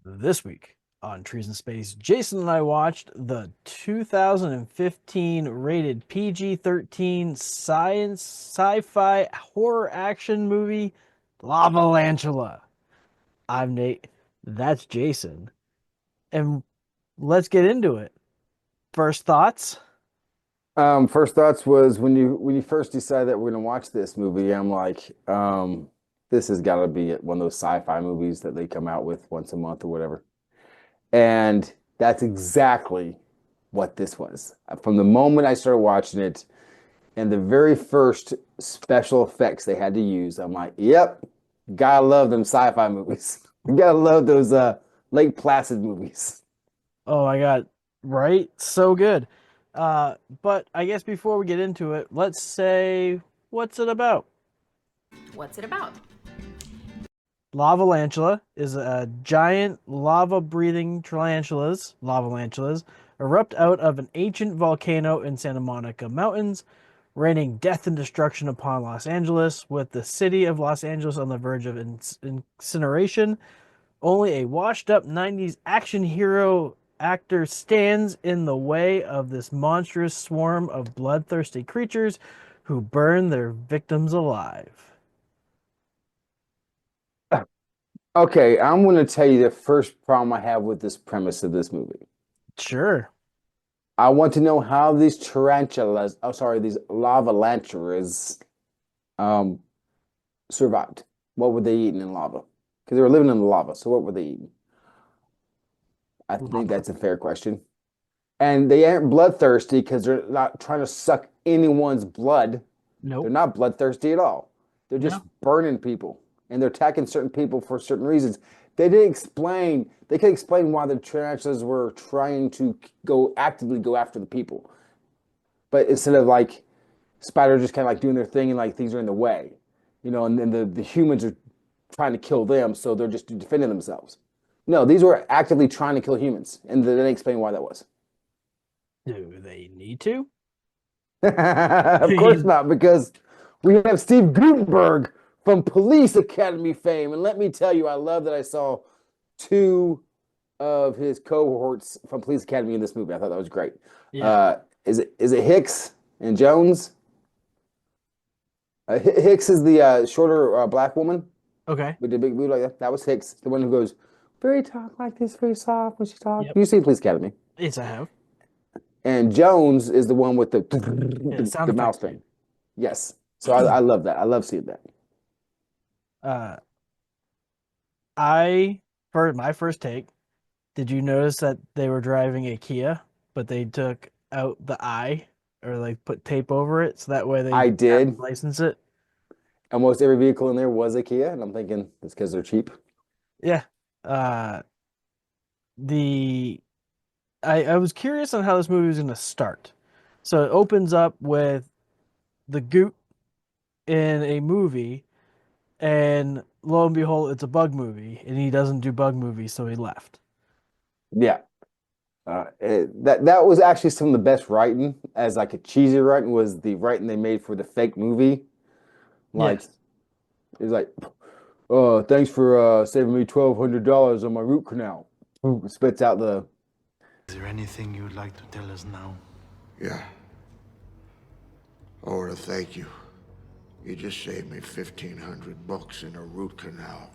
This week on Trees in Space, Jason and I watched the 2015 rated PG-13 sci-fi horror action movie Lavalantula. I'm Nate. That's Jason. And let's get into it. First thoughts? First thoughts was when you first decided that we're gonna watch this movie, I'm like, this has got to be one of those sci-fi movies that they come out with once a month or whatever. And that's exactly what this was. From the moment I started watching it and the very first special effects they had to use, I'm like, yep, gotta love them sci-fi movies. You gotta love those Lake Placid movies. Oh my God, right? So good. But I guess before we get into it, let's say, what's it about? What's it about? Lavalantula is a giant lava-breathing lavalantulas, erupt out of an ancient volcano in Santa Monica Mountains, raining death and destruction upon Los Angeles, with the city of Los Angeles on the verge of incineration. Only a washed-up 90s action hero actor stands in the way of this monstrous swarm of bloodthirsty creatures who burn their victims alive. Okay, I'm gonna tell you the first problem I have with this premise of this movie. Sure. I want to know how these tarantulas, oh sorry, these lavalantulas um survived. What were they eating in lava? Because they were living in the lava, so what were they eating? I think Lava. that's a fair question. And they aren't bloodthirsty because they're not trying to suck anyone's blood. They're Nope. not bloodthirsty at all. They're just No. burning people and they're attacking certain people for certain reasons. They didn't explain, they could explain why the tarantulas were trying to actively go after the people. But instead of like spiders just kind of like doing their thing and like things are in the way, and then the humans are trying to kill them, so they're just defending themselves. No, these were actively trying to kill humans, and they didn't explain why that was. Do they need to? I Of course mean, not, because we have Steve Gutenberg from Police Academy fame. And let me tell you, I love that I saw two of his cohorts from Police Academy in this movie. I thought that was great. yeah. Uh, is it Hicks and Jones? Hicks is the shorter black woman Okay. with the big booty like that. That was Hicks, the one who goes very talk like this, very soft when she talks. Yep. You see Police Academy. Yes, I have. And Jones is the one with the Yeah, sound the mouse effects. thing. Yes. So I love that. I love seeing that. Uh, I for my first take, did you notice that they were driving a Kia, but they took out the I or like put tape over it so that way they I have did. to license it? Almost every vehicle in there was a Kia, and I'm thinking it's because they're cheap. Yeah. Uh, the I was curious on how this movie was going to start. So it opens up with the Goot in a movie, and lo and behold, it's a bug movie, and he doesn't do bug movies, so he left. Yeah. That was actually some of the best writing, as like a cheesy writing was the writing they made for the fake movie. Like Yes. it's like, oh, thanks for saving me $1,200 on my root canal. Spits out the. Is there anything you'd like to tell us now? Yeah. I want to thank you. You just saved me $1,500 in a root canal.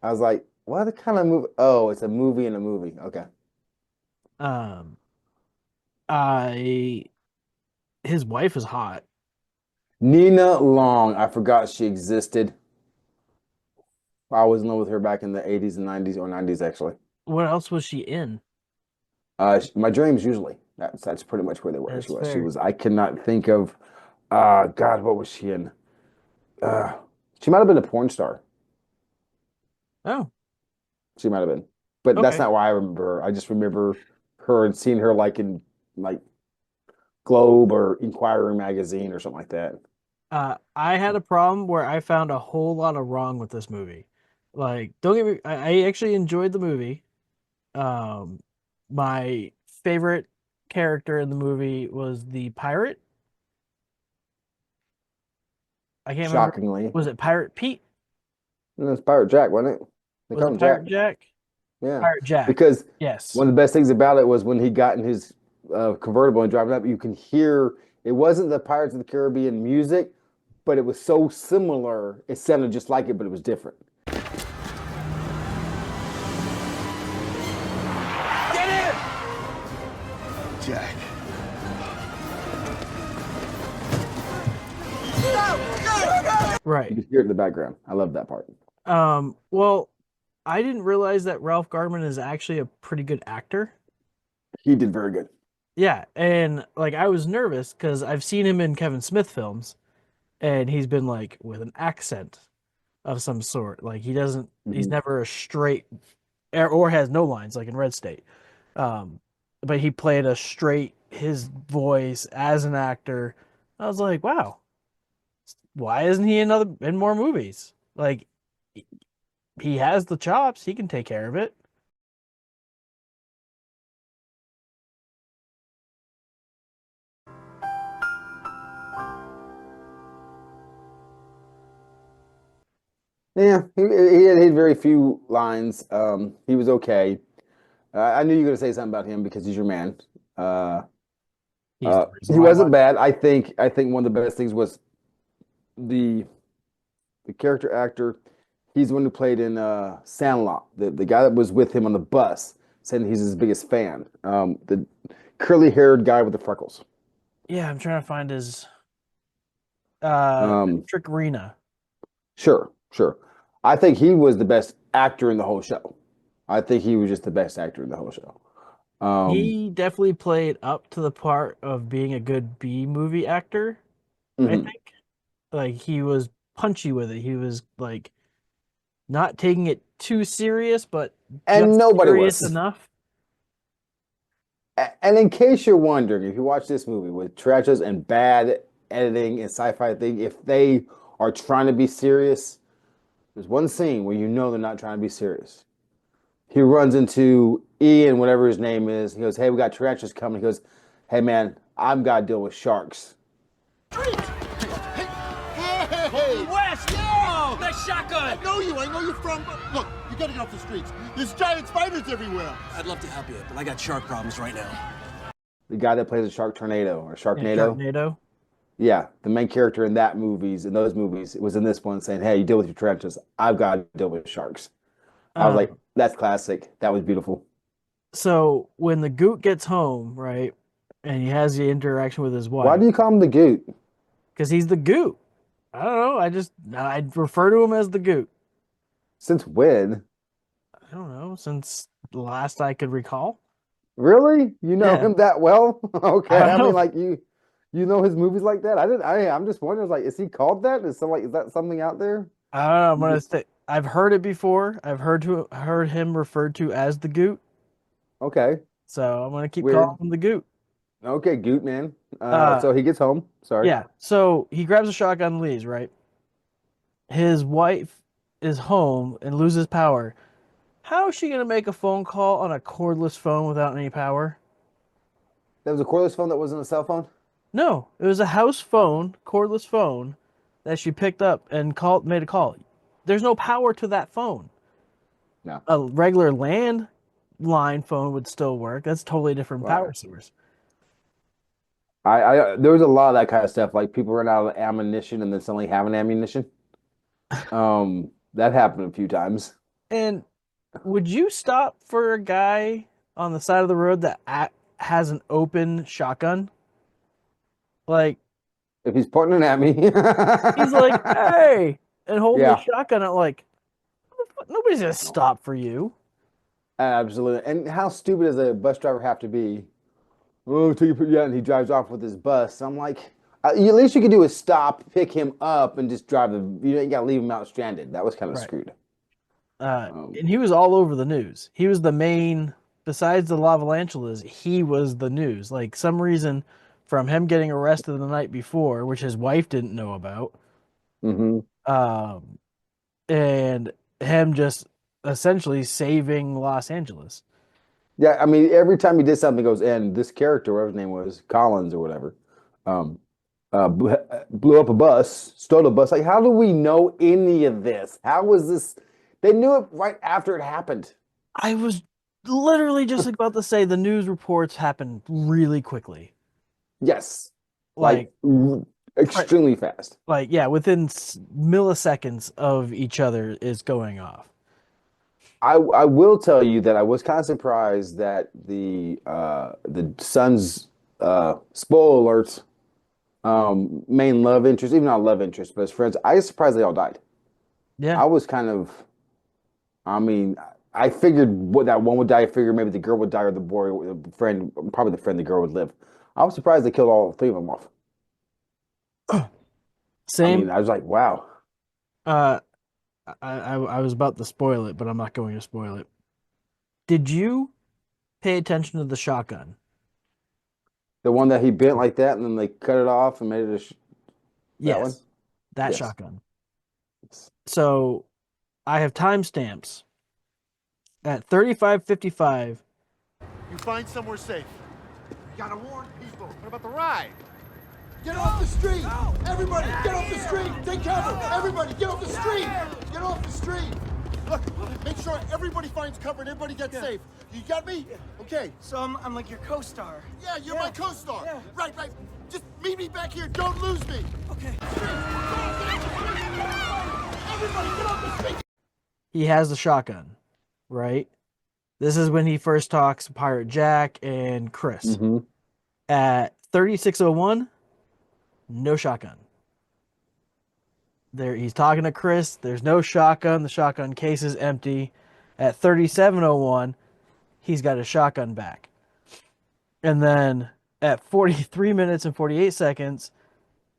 I was like, what kind of movie? Oh, it's a movie in a movie. Okay. Um, I his wife is hot. Nina Long. I forgot she existed. I was in love with her back in the 80s and 90s or 90s actually. What else was she in? My dreams usually. That's pretty much where they were. That's She was. She fair. was. I cannot think of. God, what was she in? Uh, she might have been a porn star. Oh, She might have been, but that's okay. not why I remember her. I just remember her and seeing her like in like Globe or Inquirer magazine or something like that. I had a problem where I found a whole lot of wrong with this movie. Like, don't get me, I actually enjoyed the movie. Um, my favorite character in the movie was the pirate. I can't remember. Shockingly, Was it Pirate Pete? it was Pirate Jack, wasn't it? They Was call it him Jack. Pirate Jack? Yeah, Pirate Jack. because Yes. one of the best things about it was when he got in his convertible and driving up, you can hear it wasn't the Pirates of the Caribbean music, but it was so similar. It sounded just like it, but it was different. Jack. Right. You can hear it in the background. I love that part. Well, I didn't realize that Ralph Garman is actually a pretty good actor. He did very good. Yeah, and like I was nervous because I've seen him in Kevin Smith films, and he's been like with an accent of some sort. Like he's Mhm. never a straight or has no lines like in Red State. But he played a straight his voice as an actor. I was like, wow, why isn't he in more movies? Like he has the chops, he can take care of it. Yeah, he had very few lines. He was okay. I knew you were going to say something about him because he's your man. Uh, He's the reason he why I wasn't watch. bad. I think one of the best things was the the character actor. He's the one who played in Sandlot. The guy that was with him on the bus said he's his biggest fan. The curly haired guy with the freckles. Yeah, I'm trying to find his Um, Trick Arena. sure, sure. I think he was the best actor in the whole show. I think he was just the best actor in the whole show. Um, He definitely played up to the part of being a good B movie actor, I mhm. think. Like he was punchy with it. He was like not taking it too serious, but And just nobody serious was. enough. And in case you're wondering, if you watch this movie with tarantulas and bad editing and sci-fi thing, if they are trying to be serious, there's one scene where you know they're not trying to be serious. He runs into Ian, whatever his name is. He goes, "Hey, we got tarantulas coming." He goes, "Hey, man, I've got to deal with sharks." Hey, West! Yo! Nice shotgun! I know you're from. Look, you gotta get off the streets. There's giant spiders everywhere. I'd love to help you, but I got shark problems right now. The guy that plays a shark tornado or Yeah, Sharknado. Sharknado. Yeah, the main character in those movies, was in this one saying, "Hey, you deal with your tarantulas. I've got to deal with sharks." I was like, Um, "That's classic. That was beautiful." so when the Goot gets home, right, and he has the interaction with his Why wife, do you call him the Goot? because he's the Goot. I don't know. I refer to him as the Goot. Since when? I don't know, since the last I could recall. Really? You know Yeah. him that well? I Okay. don't I mean, know. like you know his movies like that? I'm just wondering, like, is he called that? Is that something out there? I don't know. I'm You gonna just say I've heard it before. I've heard him referred to as the Goot, okay. so I'm gonna keep calling Weird. him the Goot. Okay, Goot man. Uh, So he gets home. Sorry. yeah. So he grabs a shotgun and leaves. Right. His wife is home and loses power. How is she gonna make a phone call on a cordless phone without any power? That was a cordless phone that wasn't a cell phone? No, it was a house Oh, phone, cordless phone, that she picked up and made a call. There's no power to that phone. no. A regular landline phone would still work. That's a totally different Well, power source. there was a lot of that kind of stuff. Like people run out of ammunition and then suddenly have an ammunition. That happened a few times. And would you stop for a guy on the side of the road that has an open shotgun? Like If he's pointing it at me. he's like, "Hey," and holding the Yeah, shotgun out, like nobody's gonna no, stop for you. absolutely. And how stupid does a bus driver have to be? Oh, yeah, and he drives off with his bus. I'm like, at least you could do is stop, pick him up, and just drive the. You got to leave him out stranded. That was kind of Right. screwed. Um, And he was all over the news. He was the main, besides the Lavalantulas, he was the news. Like some reason from him getting arrested the night before, which his wife didn't know about, mhm. um, and him just essentially saving Los Angeles. Yeah, I mean, every time he did something, he goes, and this character, whatever his name was, Collins or whatever, um, blew up a bus, stole a bus. Like, how do we know any of this? How was this? They knew it right after it happened. I was literally just about to say the news reports happened really quickly. Yes, Like, extremely fast. like yeah, within milliseconds of each other is going off. I will tell you that I was kind of surprised that the son's spoiler alerts main love interest, even not love interest, but his friends. I was surprised they all died. Yeah. I was kind of, I mean, I figured what that one would die. I figured maybe the girl would die or the boy, or the friend, probably the friend, the girl would live. I was surprised they killed all three of them off. I Same. mean, I was like, wow. Uh, I was about to spoil it, but I'm not going to spoil it. Did you pay attention to the shotgun? The one that he bent like that, and then they cut it off and made it that one. Yes, that Yes. shotgun. So I have timestamps at 35:55. You find somewhere safe. You gotta warn people. What about the ride? Get off the street! Everybody, get off the street! Take cover! Everybody, get off the street! Get off the street! Look, make sure everybody finds cover and everybody gets safe. You got me? Okay. So I'm like your co-star. Yeah, you're my co-star. Yeah. Right. Just meet me back here. Don't lose me. Okay. Everybody, get off the street! He has the shotgun, right? This is when he first talks to Pirate Jack and Chris. Mm-hmm. At 36:01, no shotgun. There, he's talking to Chris. There's no shotgun. The shotgun case is empty. At 37:01, he's got his shotgun back. And then at 43 minutes and 48 seconds,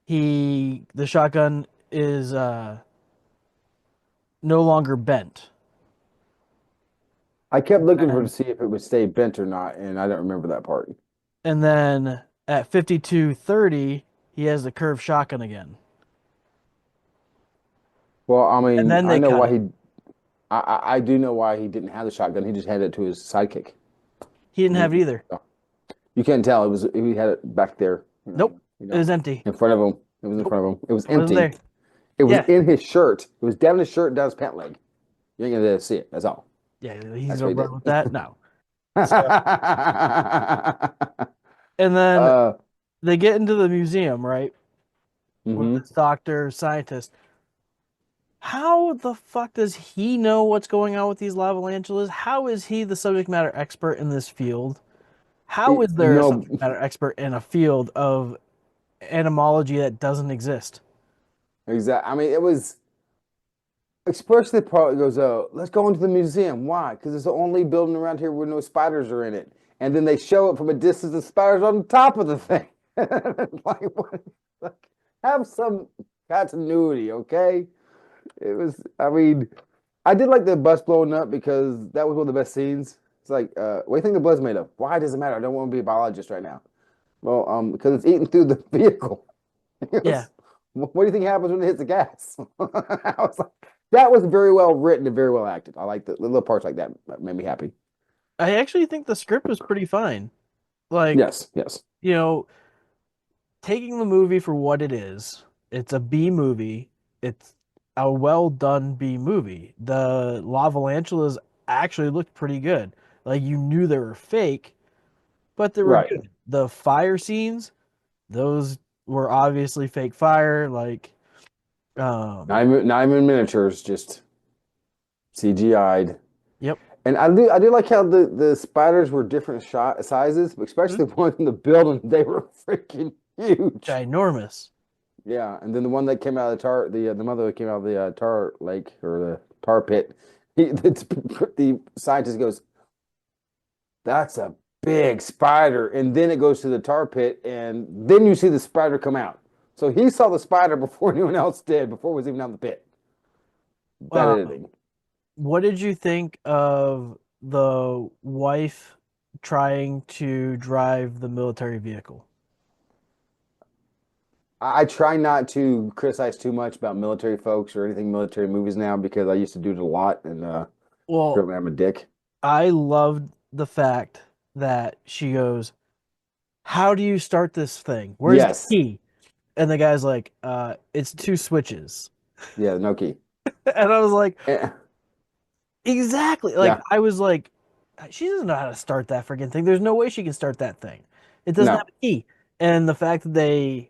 the shotgun is no longer bent. I kept looking for to see if it would stay bent or not, and I don't remember that part. And then at 52:30, he has the curved shotgun again. Well, I mean, And then I they know cut why it. I do know why he didn't have the shotgun. He just handed it to his sidekick. He didn't have it either. You can't tell. He had it back there. Nope. You It know, was empty. in front of him. It was in front of him. It was It wasn't empty. there. It was Yeah. in his shirt. It was down his shirt, down his pant leg. You ain't gonna see it. That's all. Yeah, he's That's gonna what he run with that. No. did. And then uh, they get into the museum, right? With mhm. this doctor, scientist. How the fuck does he know what's going on with these lavalantulas? How is he the subject matter expert in this field? How is there a No, subject matter expert in a field of entomology that doesn't exist? exactly. I mean, it was especially the part that goes, let's go into the museum. Why? Because it's the only building around here where no spiders are in it. And then they show it from a distance, the spiders on top of the thing. Like, what? Like, have some continuity, okay? It was, I mean, I did like the bus blowing up because that was one of the best scenes. It's like, what do you think the blood's made of? Why does it matter? I don't want to be a biologist right now. Well, because it's eating through the vehicle. He goes, Yeah. What do you think happens when it hits the gas? I was like, that was very well written and very well acted. I like the little parts like that made me happy. I actually think the script was pretty fine. Like, Yes, yes. you know, taking the movie for what it is, it's a B movie. It's a well done B movie. The lavalantulas actually looked pretty good. Like, you knew they were fake, but they were Right. good. The fire scenes, those were obviously fake fire. Like, Not even miniatures, just CGI'd. yep. And I do like how the spiders were different sizes, especially the ones in the building. They were freaking huge. Ginormous. Yeah, and then the one that came out of the mother that came out of the tar lake or the tar pit, the scientist goes, "That's a big spider," and then it goes to the tar pit, and then you see the spider come out. So he saw the spider before anyone else did, before it was even out of the pit. Bad editing. What did you think of the wife trying to drive the military vehicle? I try not to criticize too much about military folks or anything military movies now because I used to do it a lot and Well, apparently I'm a dick. I loved the fact that she goes, "How do you start this thing? Where's the Yes. key?" And the guy's like, "It's two switches." Yeah, no key. And I was like, Eh, exactly. Like Yeah. I was like, she doesn't know how to start that freaking thing. There's no way she can start that thing. It doesn't No. have a key. And the fact that they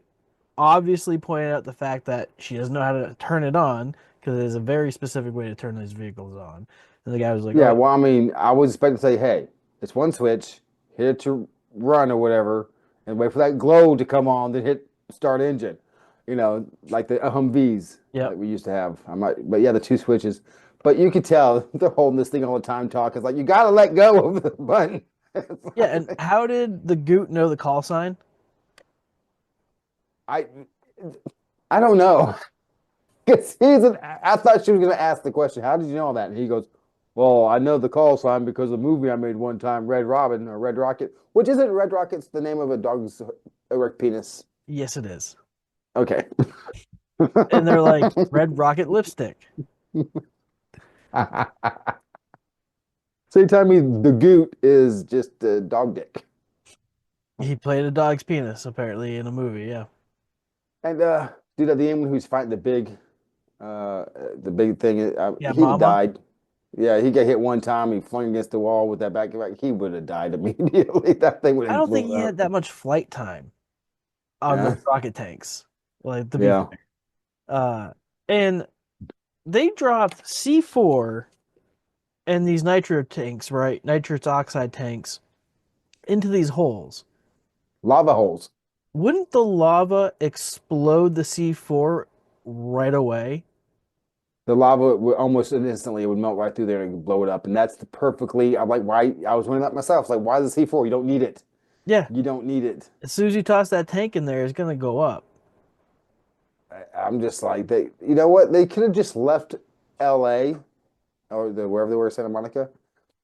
obviously pointed out the fact that she doesn't know how to turn it on because there's a very specific way to turn these vehicles on. And the guy was like, Yeah, "Oh, well, I mean, I was expecting to say, hey, it's one switch, hit it to run or whatever, and wait for that glow to come on, then hit start engine. Like the Humvees yep, that we used to have. But yeah, the two switches. But you could tell they're holding this thing all the time, talking. It's like you gotta let go of the button. It's yeah." And like- how did the Goot know the call sign? I I don't know. Because I thought she was gonna ask the question, how did you know that? And he goes, well, I know the call sign because of a movie I made one time, Red Robin or Red Rocket, which isn't Red Rocket's the name of a dog's erect penis. Yes, it is. Okay. And they're like, "Red Rocket lipstick." So you tell me the goot is just a dog dick. He played a dog's penis apparently in a movie. Yeah, And dude at the end when he was fighting the big thing, yeah, he'd have Mama. died. Yeah, he got hit one time. He flung against the wall with that back. He would have died immediately. That thing would I have don't think he blown had up. that much flight time on Yeah, those rocket tanks. Like to be yeah. fair, and they dropped C4 and these nitro tanks, right? Nitrous oxide tanks into these holes. Lava holes. Wouldn't the lava explode the C4 right away? The lava would almost instantly it would melt right through there and blow it up. And that's the perfectly. I'm like, why? I was wondering that myself. It's like, why the C4? You don't need it. Yeah. You don't need it. As soon as you toss that tank in there, it's gonna go up. I'm just like they. You know what? They could have just left L.A. or wherever they were, Santa Monica,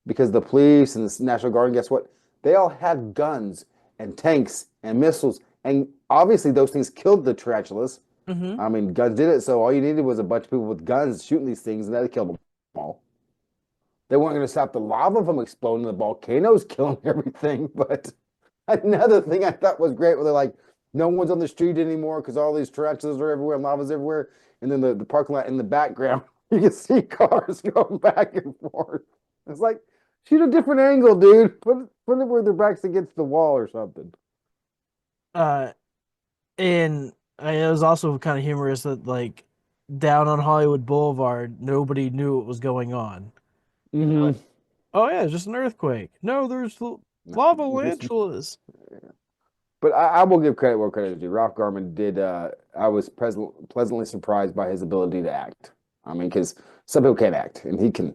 because the police and the National Guard. And guess what? They all had guns and tanks and missiles, and obviously those things killed the tarantulas. Mm-hmm. I mean, guns did it, so all you needed was a bunch of people with guns shooting these things, and that killed them all. They weren't going to stop the lava from exploding, the volcanoes killing everything. But another thing I thought was great, where they're like, no one's on the street anymore because all these tarantulas are everywhere and lava's everywhere. And then the parking lot in the background, you can see cars going back and forth. It's like, shoot a different angle, dude. Put it where their back's against the wall or something. And it was also kind of humorous that like down on Hollywood Boulevard, nobody knew what was going on. Mm-hmm. Oh yeah, it's just an earthquake. No, there's lavalantulas. But I will give credit where credit is due. Ralph Garman did. I was pleasantly surprised by his ability to act. I mean, because some people can't act, and he can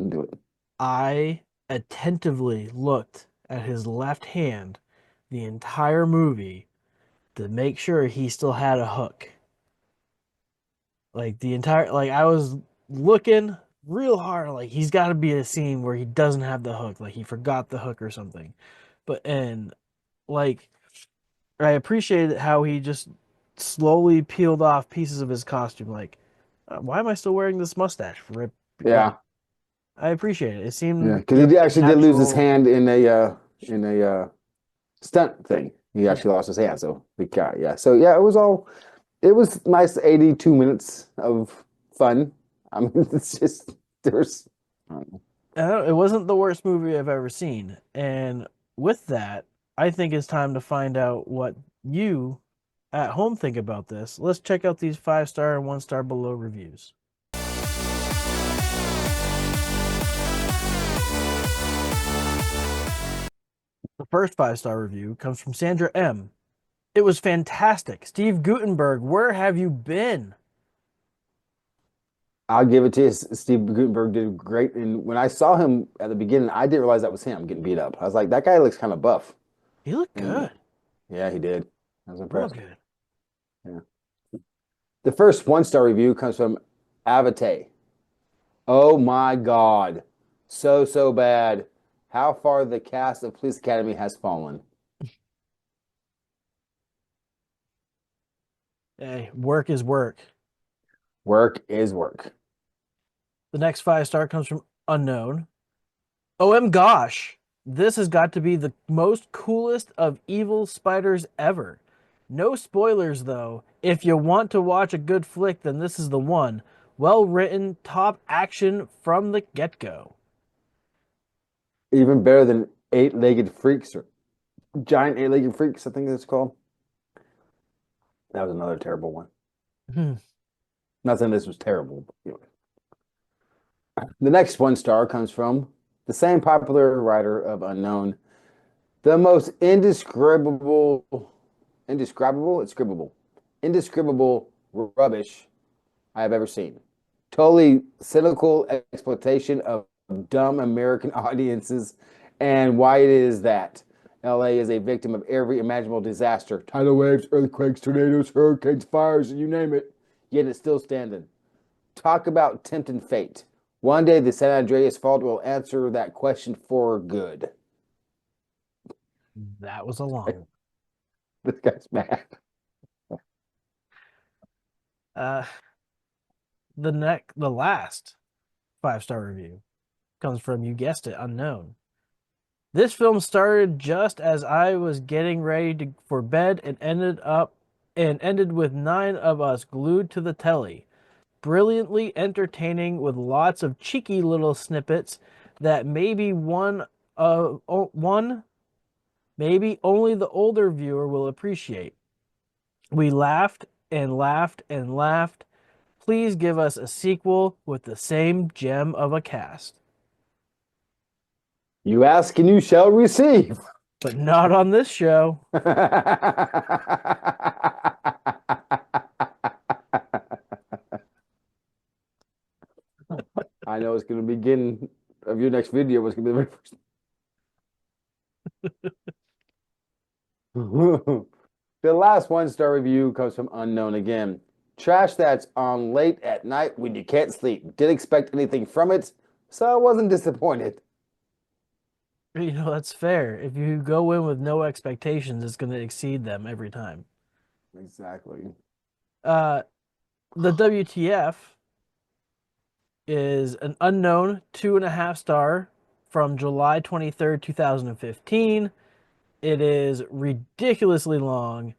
do it. I attentively looked at his left hand the entire movie to make sure he still had a hook. Like the entire, like I was looking real hard. Like he's got to be a scene where he doesn't have the hook, like he forgot the hook or something. And like I appreciated how he just slowly peeled off pieces of his costume. Like, why am I still wearing this mustache? Rip. Yeah, I appreciate it. It yeah, seemed because he really actually did lose his natural. hand in a stunt thing. He actually lost his hand, so the guy, yeah. So yeah, it was nice 82 minutes of fun. I mean, it's just there's I don't know. It wasn't the worst movie I've ever seen. And with that, I think it's time to find out what you at home think about this. Let's check out these 5-star and 1-star below reviews. The first 5-star review comes from Sandra M. It was fantastic. Steve Gutenberg, where have you been? I'll give it to you. Steve Gutenberg did great. And when I saw him at the beginning, I didn't realize that was him getting beat up. I was like, that guy looks kind of buff. He looked And good. yeah, he did. I was Real impressed. good. Yeah. The first 1-star review comes from Avate. Oh my God. So bad. How far the cast of Police Academy has fallen. Hey, work is work. Work is work. The next 5-star comes from Unknown. OM gosh. this has got to be the most coolest of evil spiders ever. No spoilers though. If you want to watch a good flick, then this is the one. Well written, top action from the get go. Even better than Eight-Legged Freaks or Giant Eight-Legged Freaks, I think it's called. That was another terrible one. Not saying this was terrible, but anyway. The next 1 star comes from the same popular writer of Unknown, the most indescribable rubbish I have ever seen. Totally cynical exploitation of dumb American audiences and why it is that LA is a victim of every imaginable disaster. Tidal waves, earthquakes, tornadoes, hurricanes, fires, you name it. Yet it's still standing. Talk about tempting fate. One day the San Andreas Fault will answer that question for good. That was a long. This guy's mad. The last 5-star review comes from, you guessed it, Unknown. This film started just as I was getting ready for bed and ended with 9 of us glued to the telly. Brilliantly entertaining with lots of cheeky little snippets that maybe maybe only the older viewer will appreciate. We laughed and laughed and laughed. Please give us a sequel with the same gem of a cast. You ask and you shall receive. But not on this show. I know it's going to begin of your next video. It's going to be the very first. The last 1-star review comes from Unknown again. Trash that's on late at night when you can't sleep. Didn't expect anything from it, so I wasn't disappointed. That's fair. If you go in with no expectations, it's going to exceed them every time. Exactly. The WTF is an Unknown 2.5-star from July 23rd, 2015. It is ridiculously long.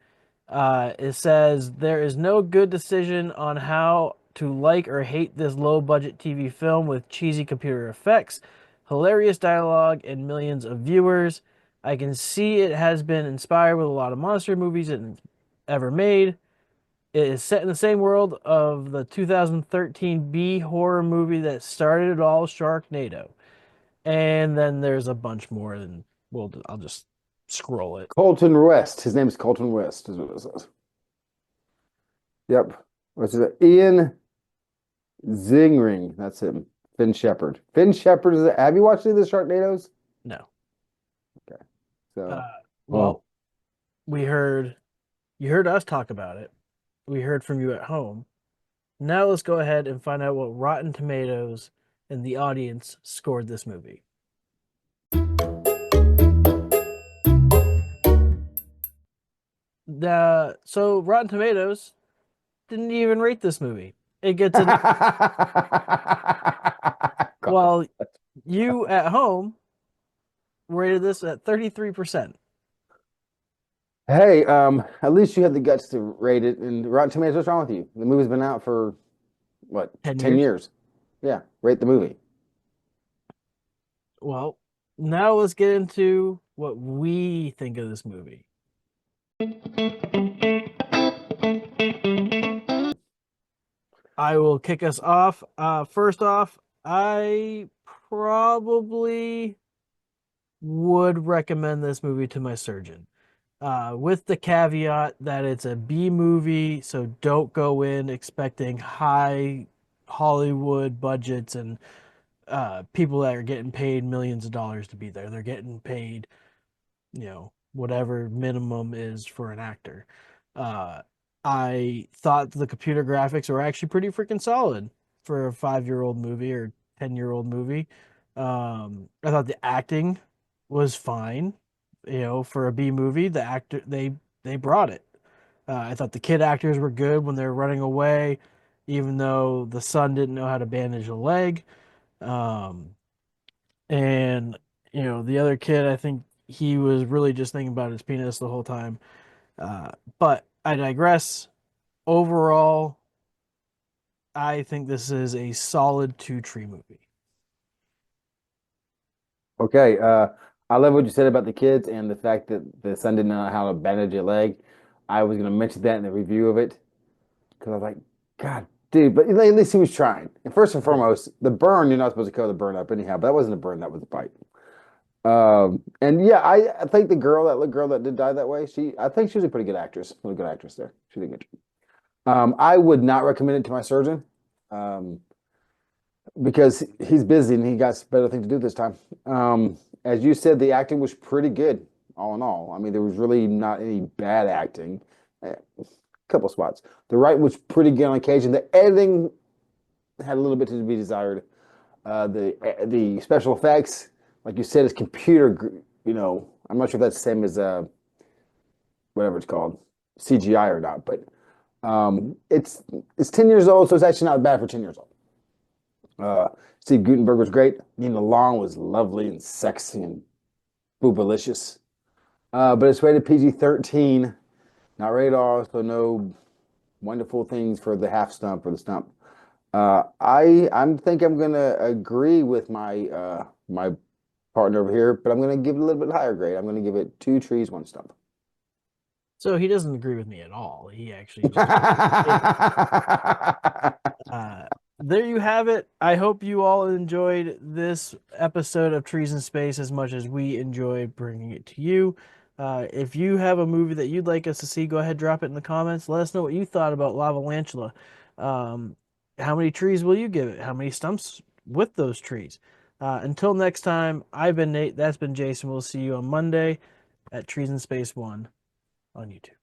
It says, there is no good decision on how to like or hate this low-budget TV film with cheesy computer effects, hilarious dialogue, and millions of viewers. I can see it has been inspired with a lot of monster movies it ever made. It is set in the same world of the 2013 B horror movie that started it all, Sharknado. And then there's a bunch more, and I'll just scroll it. Colton West. His name is Colton West, is what it says. Yep. What's it? Ian Zingring. That's him. Finn Shepard. Finn Shepard is. Have you watched any of the Sharknadoes? No. Okay. So. Well, you heard us talk about it. We heard from you at home. Now let's go ahead and find out what Rotten Tomatoes and the audience scored this movie. So Rotten Tomatoes didn't even rate this movie. It gets an while you at home rated this at 33%. Hey, at least you had the guts to rate it. And Rotten Tomatoes, what's wrong with you? The movie's been out for what? 10 years. Yeah, rate the movie. Well, now let's get into what we think of this movie. I will kick us off. First off, I probably would recommend this movie to my surgeon. With the caveat that it's a B movie, so don't go in expecting high Hollywood budgets and people that are getting paid millions of dollars to be there. They're getting paid, whatever minimum is for an actor. I thought the computer graphics were actually pretty freaking solid for a 5-year-old movie or 10-year-old movie. I thought the acting was fine. For a B movie, the actor they brought it. I thought the kid actors were good when they were running away, even though the son didn't know how to bandage a leg. And The other kid, I think he was really just thinking about his penis the whole time. But I digress. Overall, I think this is a solid 2 tree movie. Okay, I love what you said about the kids and the fact that the son didn't know how to bandage a leg. I was going to mention that in the review of it because I was like, God, dude, but at least he was trying. And first and foremost, the burn, you're not supposed to cover the burn up anyhow, but that wasn't a burn, that was a bite. And yeah, I think the little girl that did die that way, I think she was a pretty good actress, really good actress there. She did good. I would not recommend it to my surgeon. Because he's busy and he got better things to do this time. As you said, the acting was pretty good, all in all. I mean, there was really not any bad acting. A couple spots. The writing was pretty good on occasion. The editing had a little bit to be desired. The special effects, like you said, is computer. I'm not sure if that's the same as whatever it's called, CGI or not. But it's 10 years old, so it's actually not bad for 10 years old. Steve Gutenberg was great. Nina Long was lovely and sexy and boobalicious. But it's rated PG-13, not rated R, so no wonderful things for the half stump or the stump. I think I'm gonna agree with my my partner over here, but I'm gonna give it a little bit higher grade. I'm gonna give it 2 trees, 1 stump. So he doesn't agree with me at all. He actually just there you have it. I hope you all enjoyed this episode of Trees in Space as much as we enjoyed bringing it to you. If you have a movie that you'd like us to see, go ahead, drop it in the comments. Let us know what you thought about Lavalantula. How many trees will you give it? How many stumps with those trees? Until next time, I've been Nate. That's been Jason. We'll see you on Monday at Trees in Space 1 on YouTube.